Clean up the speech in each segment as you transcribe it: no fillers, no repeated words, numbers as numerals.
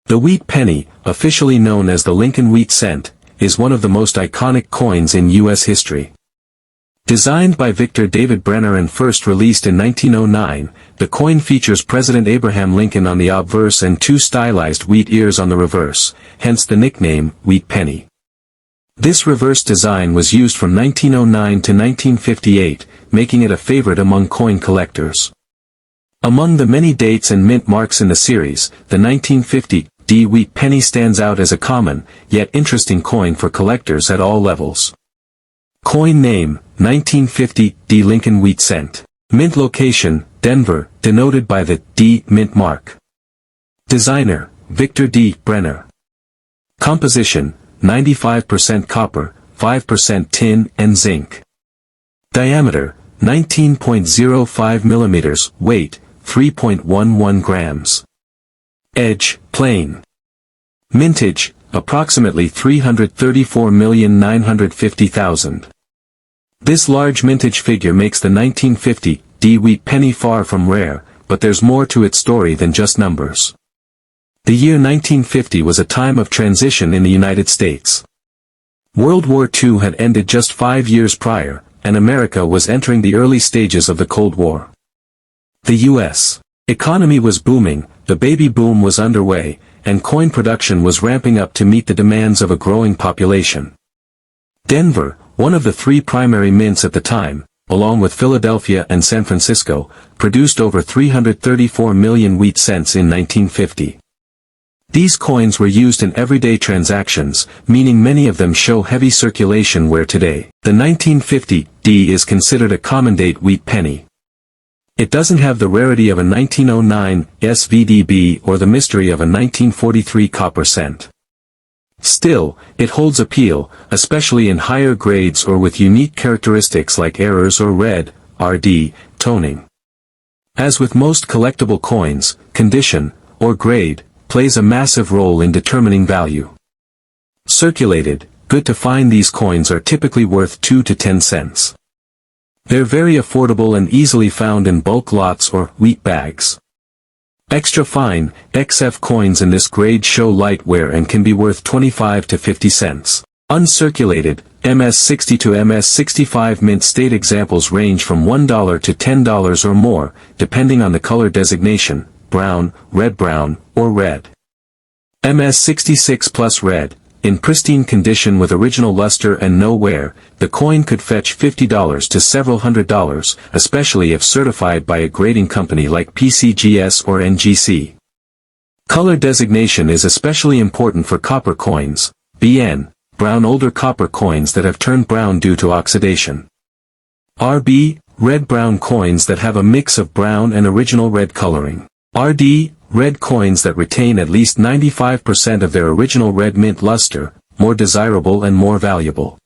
The wheat penny, officially known as the Lincoln wheat cent, is one of the most iconic coins in U.S. history. Designed by Victor David Brenner and first released in 1909, the coin features President Abraham Lincoln on the obverse and two stylized wheat ears on the reverse, hence the nickname, wheat penny. This reverse design was used from 1909 to 1958, making it a favorite among coin collectors. Among the many dates and mint marks in the series, the 1950 D wheat penny stands out as a common, yet interesting coin for collectors at all levels. Coin name, 1950 D Lincoln wheat cent. Mint location, Denver, denoted by the D mint mark. Designer, Victor D. Brenner. Composition, 95% copper, 5% tin and zinc. Diameter, 19.05 millimeters, weight, 3.11 grams. Edge, plain. Mintage, approximately 334,950,000. This large mintage figure makes the 1950 D wheat penny far from rare, but there's more to its story than just numbers. The year 1950 was a time of transition in the United States. World War II had ended just 5 years prior, and America was entering the early stages of the Cold War. The U.S. economy was booming, the baby boom was underway, and coin production was ramping up to meet the demands of a growing population. Denver, one of the three primary mints at the time, along with Philadelphia and San Francisco, produced over 334 million wheat cents in 1950. These coins were used in everyday transactions, meaning many of them show heavy circulation where today, the 1950 D is considered a common date wheat penny. It doesn't have the rarity of a 1909 SVDB or the mystery of a 1943 copper cent. Still, it holds appeal, especially in higher grades or with unique characteristics like errors or red, RD, toning. As with most collectible coins, condition, or grade, plays a massive role in determining value. Circulated, good to find these coins are typically worth 2 to 10 cents. They're very affordable and easily found in bulk lots or wheat bags. Extra fine, XF coins in this grade show light wear and can be worth 25 to 50 cents. Uncirculated, MS-60 to MS-65 mint state examples range from $1 to $10 or more, depending on the color designation, brown, red-brown, or red. MS-66 plus red. In pristine condition with original luster and no wear, the coin could fetch $50 to several $100s, especially if certified by a grading company like PCGS or NGC. Color designation is especially important for copper coins, BN, brown older copper coins that have turned brown due to oxidation. RB, red-brown coins that have a mix of brown and original red coloring. RD, red coins that retain at least 95% of their original red mint luster, more desirable and more valuable.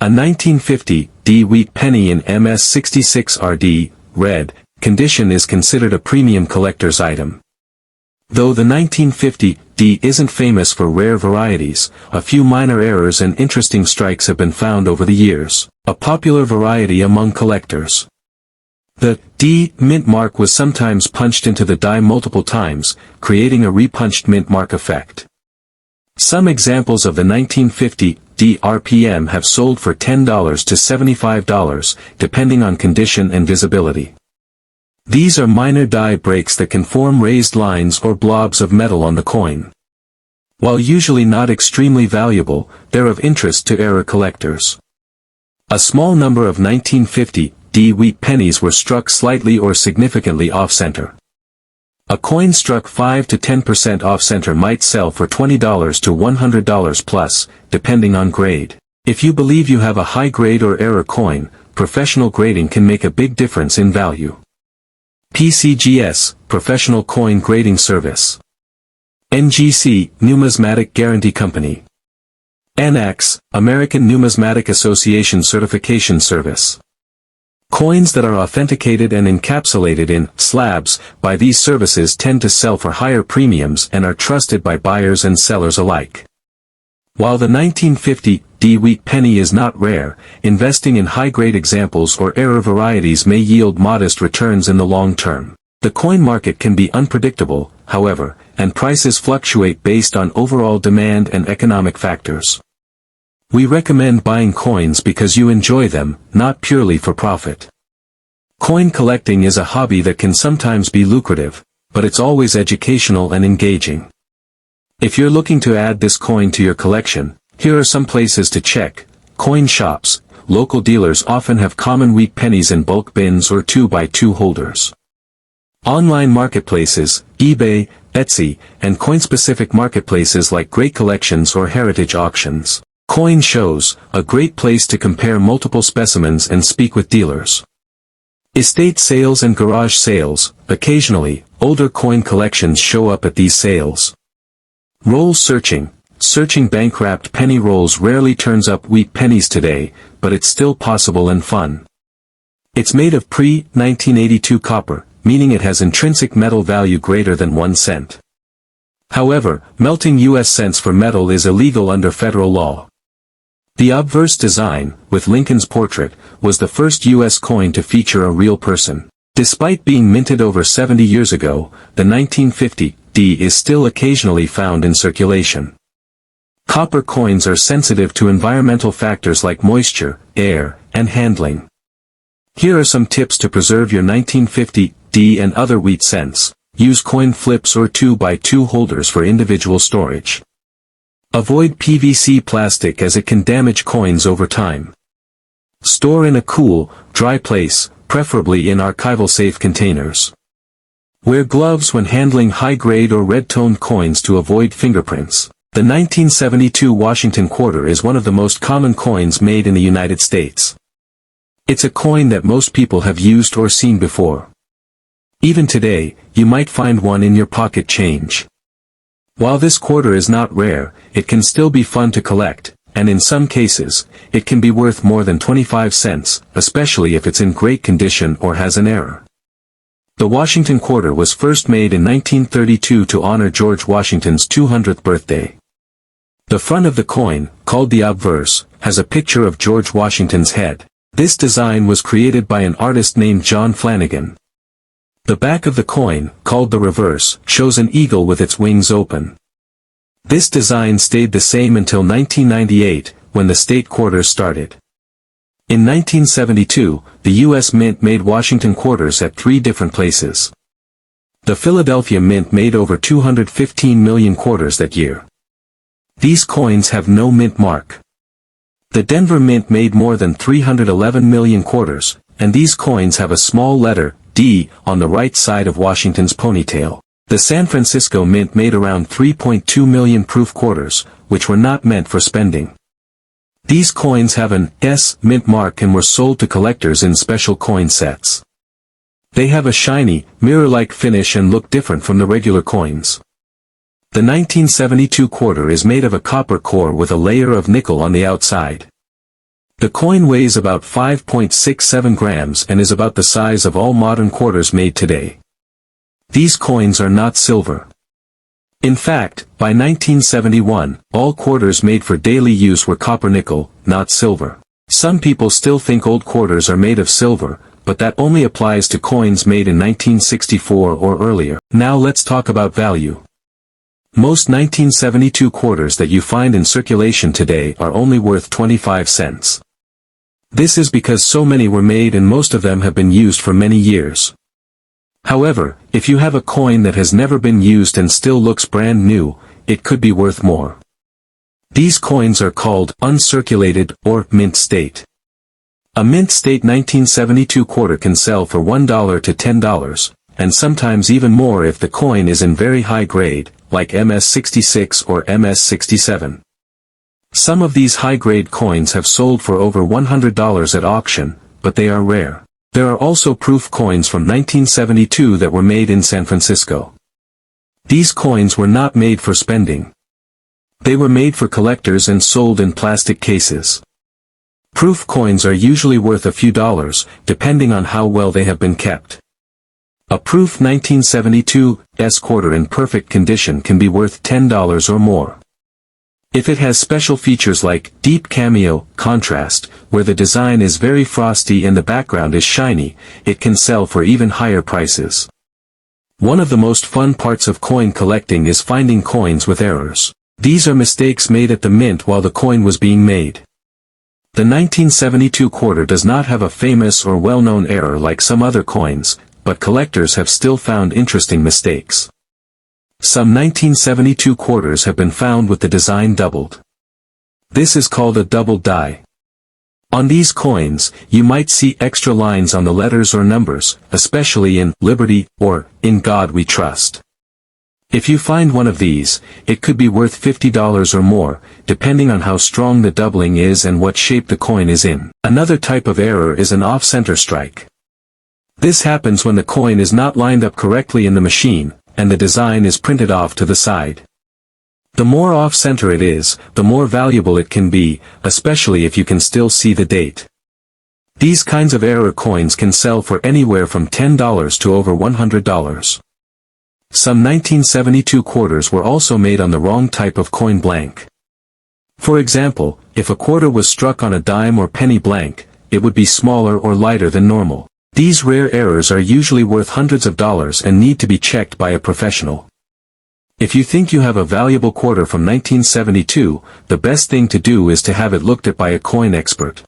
A 1950 D wheat penny in MS-66 RD, red, condition is considered a premium collector's item. Though the 1950 D isn't famous for rare varieties, a few minor errors and interesting strikes have been found over the years, a popular variety among collectors. The D mint mark was sometimes punched into the die multiple times, creating a repunched mint mark effect. Some examples of the 1950 D RPM have sold for $10 to $75, depending on condition and visibility. These are minor die breaks that can form raised lines or blobs of metal on the coin. While usually not extremely valuable, they're of interest to error collectors. A small number of 1950 D wheat pennies were struck slightly or significantly off-center. A coin struck 5 to 10% off-center might sell for $20 to $100 plus, depending on grade. If you believe you have a high grade or error coin, professional grading can make a big difference in value. PCGS, Professional Coin Grading Service. NGC, Numismatic Guarantee Company. NX, American Numismatic Association Certification Service. Coins that are authenticated and encapsulated in slabs by these services tend to sell for higher premiums and are trusted by buyers and sellers alike. While the 1950 D wheat penny is not rare, investing in high-grade examples or error varieties may yield modest returns in the long term. The coin market can be unpredictable, however, and prices fluctuate based on overall demand and economic factors. We recommend buying coins because you enjoy them, not purely for profit. Coin collecting is a hobby that can sometimes be lucrative, but it's always educational and engaging. If you're looking to add this coin to your collection, here are some places to check. Coin shops. Local dealers often have common wheat pennies in bulk bins or 2x2 holders. Online marketplaces, eBay, Etsy, and coin-specific marketplaces like Great Collections or Heritage Auctions. Coin shows, a great place to compare multiple specimens and speak with dealers. Estate sales and garage sales. Occasionally, older coin collections show up at these sales. Roll searching. Searching bank-wrapped penny rolls rarely turns up wheat pennies today, but it's still possible and fun. It's made of pre-1982 copper, meaning it has intrinsic metal value greater than 1 cent. However, melting U.S. cents for metal is illegal under federal law. The obverse design, with Lincoln's portrait, was the first U.S. coin to feature a real person. Despite being minted over 70 years ago, the 1950 D is still occasionally found in circulation. Copper coins are sensitive to environmental factors like moisture, air, and handling. Here are some tips to preserve your 1950 D and other wheat cents. Use coin flips or 2x2 holders for individual storage. Avoid PVC plastic as it can damage coins over time. Store in a cool, dry place, preferably in archival safe containers. Wear gloves when handling high-grade or red-toned coins to avoid fingerprints. The 1972 Washington quarter is one of the most common coins made in the United States. It's a coin that most people have used or seen before. Even today, you might find one in your pocket change. While this quarter is not rare, it can still be fun to collect, and in some cases, it can be worth more than 25 cents, especially if it's in great condition or has an error. The Washington quarter was first made in 1932 to honor George Washington's 200th birthday. The front of the coin, called the obverse, has a picture of George Washington's head. This design was created by an artist named John Flanagan. The back of the coin, called the reverse, shows an eagle with its wings open. This design stayed the same until 1998, when the state quarters started. In 1972, the U.S. Mint made Washington quarters at 3 different places. The Philadelphia Mint made over 215 million quarters that year. These coins have no mint mark. The Denver Mint made more than 311 million quarters, and these coins have a small letter, D, on the right side of Washington's ponytail. The San Francisco Mint made around 3.2 million proof quarters, which were not meant for spending. These coins have an S mint mark and were sold to collectors in special coin sets. They have a shiny, mirror-like finish and look different from the regular coins. The 1972 quarter is made of a copper core with a layer of nickel on the outside. The coin weighs about 5.67 grams and is about the size of all modern quarters made today. These coins are not silver. In fact, by 1971, all quarters made for daily use were copper-nickel, not silver. Some people still think old quarters are made of silver, but that only applies to coins made in 1964 or earlier. Now let's talk about value. Most 1972 quarters that you find in circulation today are only worth 25 cents. This is because so many were made and most of them have been used for many years. However, if you have a coin that has never been used and still looks brand new, it could be worth more. These coins are called uncirculated or mint state. A mint state 1972 quarter can sell for $1 to $10, and sometimes even more if the coin is in very high grade, like MS-66 or MS-67. Some of these high-grade coins have sold for over $100 at auction, but they are rare. There are also proof coins from 1972 that were made in San Francisco. These coins were not made for spending. They were made for collectors and sold in plastic cases. Proof coins are usually worth a few dollars, depending on how well they have been kept. A proof 1972 S quarter in perfect condition can be worth $10 or more. If it has special features like deep cameo contrast, where the design is very frosty and the background is shiny, it can sell for even higher prices. One of the most fun parts of coin collecting is finding coins with errors. These are mistakes made at the mint while the coin was being made. The 1972 quarter does not have a famous or well-known error like some other coins, but collectors have still found interesting mistakes. Some 1972 quarters have been found with the design doubled. This is called a double die. On these coins, you might see extra lines on the letters or numbers, especially in Liberty or In God We Trust. If you find one of these, it could be worth $50 or more, depending on how strong the doubling is and what shape the coin is in. Another type of error is an off-center strike. This happens when the coin is not lined up correctly in the machine, and the design is printed off to the side. The more off-center it is, the more valuable it can be, especially if you can still see the date. These kinds of error coins can sell for anywhere from $10 to over $100. Some 1972 quarters were also made on the wrong type of coin blank. For example, if a quarter was struck on a dime or penny blank, it would be smaller or lighter than normal. These rare errors are usually worth hundreds of dollars and need to be checked by a professional. If you think you have a valuable quarter from 1972, the best thing to do is to have it looked at by a coin expert.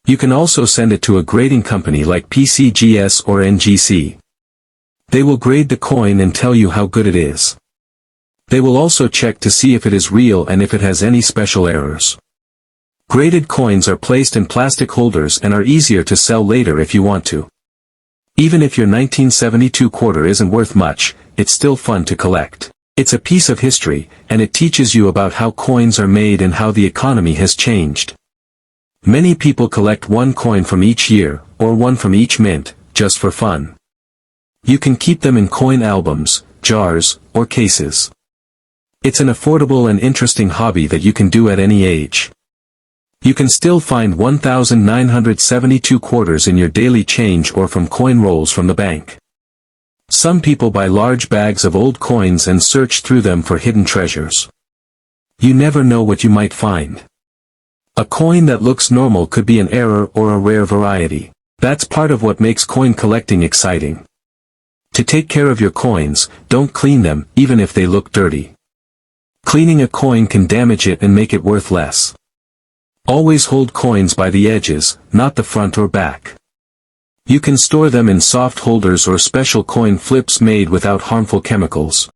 You can also send it to a grading company like PCGS or NGC. They will grade the coin and tell you how good it is. They will also check to see if it is real and if it has any special errors. Graded coins are placed in plastic holders and are easier to sell later if you want to. Even if your 1972 quarter isn't worth much, it's still fun to collect. It's a piece of history, and it teaches you about how coins are made and how the economy has changed. Many people collect one coin from each year, or one from each mint, just for fun. You can keep them in coin albums, jars, or cases. It's an affordable and interesting hobby that you can do at any age. You can still find 1,972 quarters in your daily change or from coin rolls from the bank. Some people buy large bags of old coins and search through them for hidden treasures. You never know what you might find. A coin that looks normal could be an error or a rare variety. That's part of what makes coin collecting exciting. To take care of your coins, don't clean them, even if they look dirty. Cleaning a coin can damage it and make it worth less. Always hold coins by the edges, not the front or back. You can store them in soft holders or special coin flips made without harmful chemicals.